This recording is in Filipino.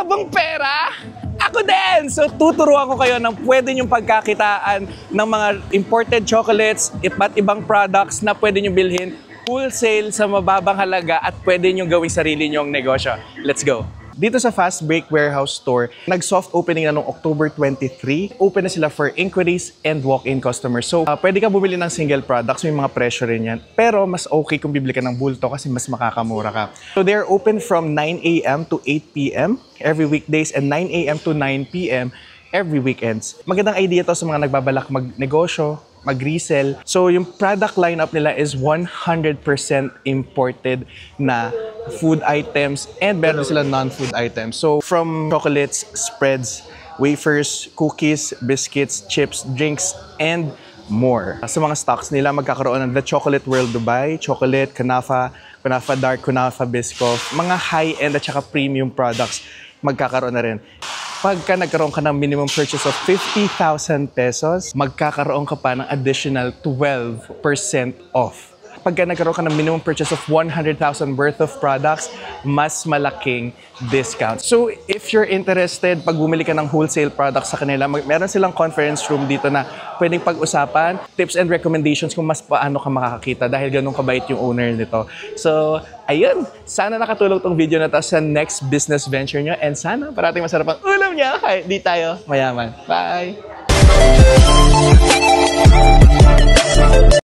ka bang pera? Ako din! So tuturuan ko kayo ng pwede nyong pagkakitaan ng mga imported chocolates, iba't ibang products na pwede nyong bilhin wholesale sa mababang halaga at pwede nyong gawing sarili nyong negosyo. Let's go! Dito sa Fast Break Warehouse Store, nag-soft opening na noong October 23. Open na sila for inquiries and walk-in customers. So, pwede ka bumili ng single products, may mga presyo rin yan. Pero mas okay kung bibili ka ng bulto kasi mas makakamura ka. So, they're open from 9 a.m. to 8 p.m. every weekdays and 9 a.m. to 9 p.m. every weekends. Magandang idea to sa mga nagbabalak magnegosyo, mag-resell. So, yung product lineup nila is 100% imported na food items and meron sila non-food items. So, from chocolates, spreads, wafers, cookies, biscuits, chips, drinks, and more. Sa mga stocks nila, magkakaroon ng The Chocolate World Dubai, chocolate, kunafa, kunafa dark, kunafa biscoff, mga high-end at saka premium products magkakaroon na rin. Pagka nagkaroon ka ng minimum purchase of 50,000 pesos, magkakaroon ka pa ng additional 12% off. Pagka nagkaroon ka ng minimum purchase of 100,000 worth of products, mas malaking discount. So, if you're interested, pag bumili ka ng wholesale products sa kanila, meron silang conference room dito na pwedeng pag-usapan, tips and recommendations kung mas paano ka makakakita dahil ganun kabait yung owner nito. So, ayun, sana nakatulong tong video na to sa next business venture nyo and sana parating masarap ang ulam nyo kahit di tayo mayaman. Bye!